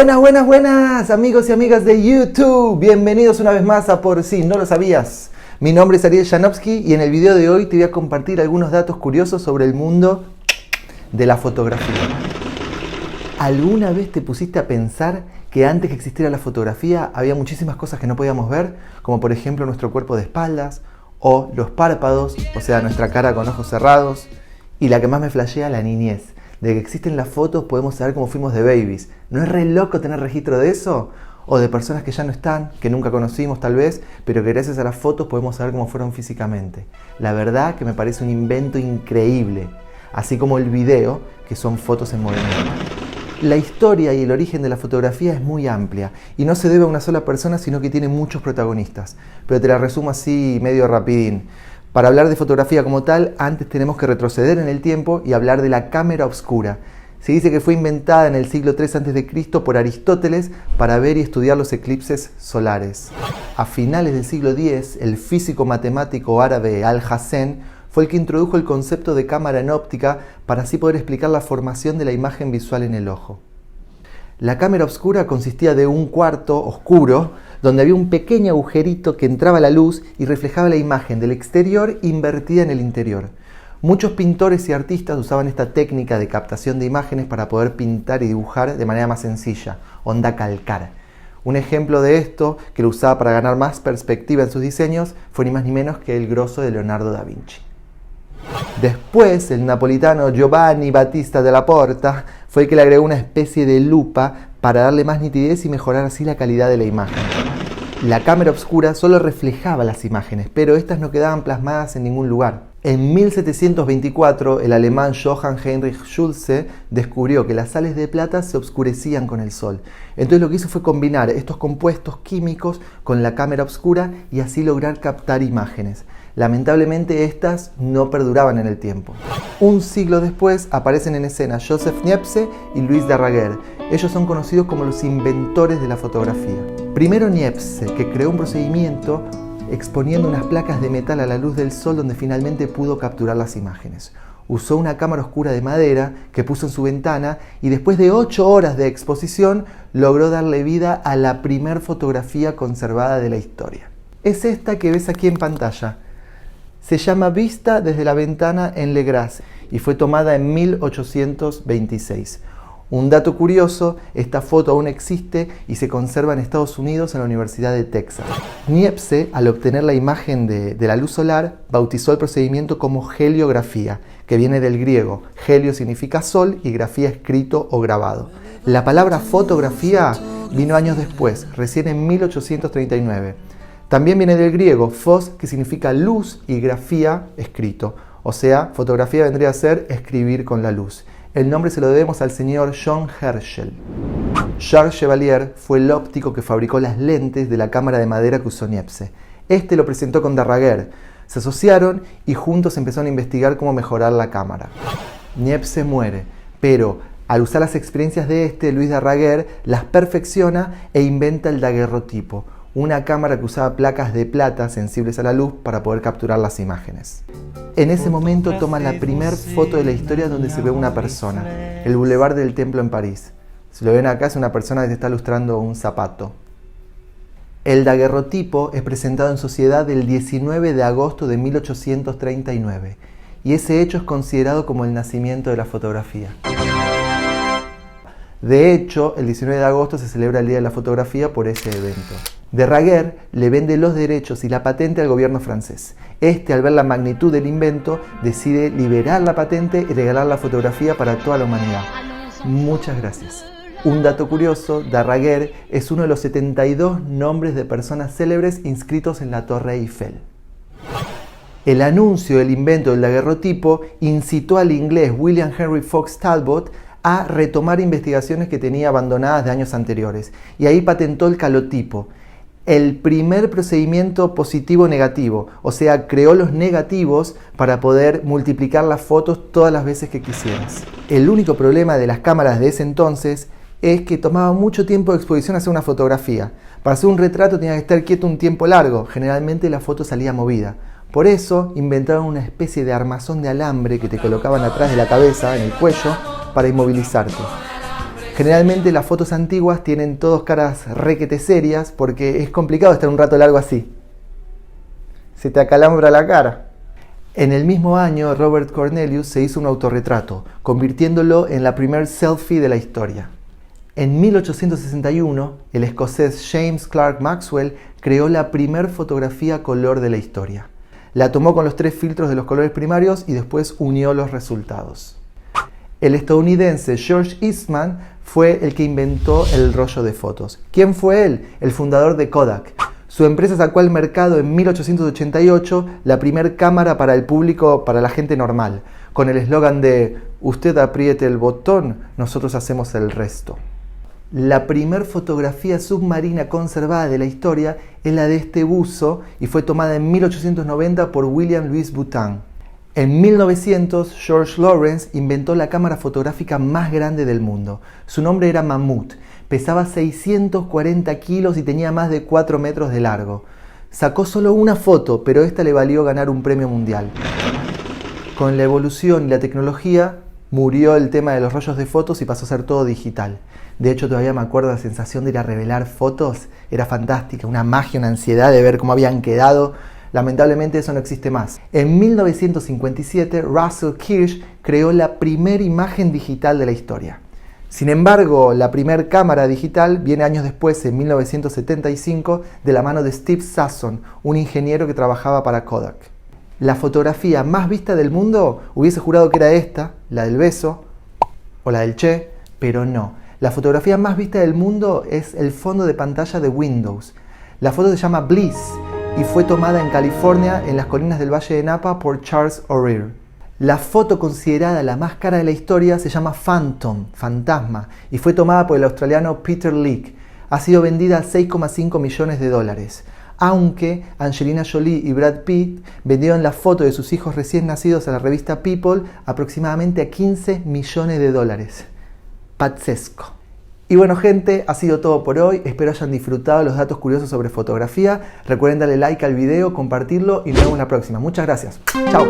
Buenas, buenas, buenas amigos y amigas de YouTube. Bienvenidos una vez más a Por Si No Lo Sabías. Mi nombre es Ariel Janowski y en el video de hoy te voy a compartir algunos datos curiosos sobre el mundo de la fotografía. ¿Alguna vez te pusiste a pensar que antes que existiera la fotografía había muchísimas cosas que no podíamos ver? Como por ejemplo nuestro cuerpo de espaldas o los párpados, o sea nuestra cara con ojos cerrados. Y la que más me flashea, la niñez. De que existen las fotos podemos saber cómo fuimos de babies. ¿No es re loco tener registro de eso? O de personas que ya no están, que nunca conocimos tal vez, pero que gracias a las fotos podemos saber cómo fueron físicamente. La verdad que me parece un invento increíble. Así como el video, que son fotos en movimiento. La historia y el origen de la fotografía es muy amplia y no se debe a una sola persona, sino que tiene muchos protagonistas. Pero te la resumo así medio rapidín. Para hablar de fotografía como tal, antes tenemos que retroceder en el tiempo y hablar de la cámara obscura. Se dice que fue inventada en el siglo III a.C. por Aristóteles para ver y estudiar los eclipses solares. A finales del siglo X, el físico matemático árabe Al-Hazen fue el que introdujo el concepto de cámara en óptica para así poder explicar la formación de la imagen visual en el ojo. La cámara obscura consistía de un cuarto oscuro donde había un pequeño agujerito que entraba la luz y reflejaba la imagen del exterior invertida en el interior. Muchos pintores y artistas usaban esta técnica de captación de imágenes para poder pintar y dibujar de manera más sencilla, onda calcar. Un ejemplo de esto, que lo usaba para ganar más perspectiva en sus diseños, fue ni más ni menos que el grosso de Leonardo da Vinci. Después, el napolitano Giovanni Battista della Porta fue el que le agregó una especie de lupa para darle más nitidez y mejorar así la calidad de la imagen. La cámara obscura solo reflejaba las imágenes, pero estas no quedaban plasmadas en ningún lugar. En 1724, el alemán Johann Heinrich Schulze descubrió que las sales de plata se oscurecían con el sol. Entonces lo que hizo fue combinar estos compuestos químicos con la cámara obscura y así lograr captar imágenes. Lamentablemente estas no perduraban en el tiempo. Un siglo después aparecen en escena Joseph Niepce y Louis Daguerre. Ellos son conocidos como los inventores de la fotografía. Primero Niepce, que creó un procedimiento exponiendo unas placas de metal a la luz del sol donde finalmente pudo capturar las imágenes. Usó una cámara oscura de madera que puso en su ventana y después de 8 horas de exposición logró darle vida a la primer fotografía conservada de la historia. Es esta que ves aquí en pantalla. Se llama Vista desde la ventana en Le Gras y fue tomada en 1826. Un dato curioso, esta foto aún existe y se conserva en Estados Unidos en la Universidad de Texas. Niepce, al obtener la imagen de la luz solar, bautizó el procedimiento como heliografía, que viene del griego. Helio significa sol y grafía escrito o grabado. La palabra fotografía vino años después, recién en 1839. También viene del griego phos, que significa luz, y grafía, escrito. O sea, fotografía vendría a ser escribir con la luz. El nombre se lo debemos al señor John Herschel. Charles Chevalier fue el óptico que fabricó las lentes de la cámara de madera que usó Niepce. Este lo presentó con Daguerre. Se asociaron y juntos empezaron a investigar cómo mejorar la cámara. Niepce muere, pero al usar las experiencias de Louis Daguerre las perfecciona e inventa el daguerrotipo, una cámara que usaba placas de plata sensibles a la luz para poder capturar las imágenes. En ese momento toma la primera foto de la historia donde se ve una persona, el Boulevard del Templo en París. Si lo ven acá, es una persona que se está lustrando un zapato. El daguerrotipo es presentado en sociedad el 19 de agosto de 1839 y ese hecho es considerado como el nacimiento de la fotografía. De hecho, el 19 de agosto se celebra el Día de la Fotografía por ese evento. Daguerre le vende los derechos y la patente al gobierno francés. Al ver la magnitud del invento, decide liberar la patente y regalar la fotografía para toda la humanidad. Muchas gracias. Un dato curioso, Daguerre es uno de los 72 nombres de personas célebres inscritos en la Torre Eiffel. El anuncio del invento del daguerrotipo incitó al inglés William Henry Fox Talbot a retomar investigaciones que tenía abandonadas de años anteriores, y ahí patentó el calotipo, el primer procedimiento positivo-negativo, o sea, creó los negativos para poder multiplicar las fotos todas las veces que quisieras. El único problema de las cámaras de ese entonces es que tomaba mucho tiempo de exposición hacer una fotografía. Para hacer un retrato tenía que estar quieto un tiempo largo, generalmente la foto salía movida. Por eso inventaron una especie de armazón de alambre que te colocaban atrás de la cabeza, en el cuello, para inmovilizarte. Generalmente las fotos antiguas tienen todos caras requete serias porque es complicado estar un rato largo así. Se te acalambra la cara. En el mismo año, Robert Cornelius se hizo un autorretrato, convirtiéndolo en la primer selfie de la historia. En 1861, el escocés James Clerk Maxwell creó la primer fotografía color de la historia. La tomó con los 3 filtros de los colores primarios y después unió los resultados. El estadounidense George Eastman fue el que inventó el rollo de fotos. ¿Quién fue él? El fundador de Kodak. Su empresa sacó al mercado en 1888 la primer cámara para el público, para la gente normal, con el eslogan de "Usted apriete el botón, nosotros hacemos el resto". La primer fotografía submarina conservada de la historia es la de este buzo y fue tomada en 1890 por William Louis Boutin. En 1900, George Lawrence inventó la cámara fotográfica más grande del mundo. Su nombre era Mammoth, pesaba 640 kilos y tenía más de 4 metros de largo. Sacó solo una foto, pero esta le valió ganar un premio mundial. Con la evolución y la tecnología, murió el tema de los rollos de fotos y pasó a ser todo digital. De hecho, todavía me acuerdo la sensación de ir a revelar fotos. Era fantástica, una magia, una ansiedad de ver cómo habían quedado. Lamentablemente eso no existe más. En 1957, Russell Kirsch creó la primera imagen digital de la historia. Sin embargo, la primera cámara digital viene años después, en 1975, de la mano de Steve Sasson, un ingeniero que trabajaba para Kodak. La fotografía más vista del mundo, hubiese jurado que era esta, la del beso, o la del Che, pero no. La fotografía más vista del mundo es el fondo de pantalla de Windows. La foto se llama Bliss y fue tomada en California, en las colinas del Valle de Napa, por Charles O'Rear. La foto considerada la más cara de la historia se llama Phantom, fantasma, y fue tomada por el australiano Peter Leake. Ha sido vendida a $6,5 millones, aunque Angelina Jolie y Brad Pitt vendieron la foto de sus hijos recién nacidos a la revista People aproximadamente a $15 millones. Pazzesco. Y bueno, gente, ha sido todo por hoy. Espero hayan disfrutado los datos curiosos sobre fotografía. Recuerden darle like al video, compartirlo y nos vemos la próxima. Muchas gracias. Chao.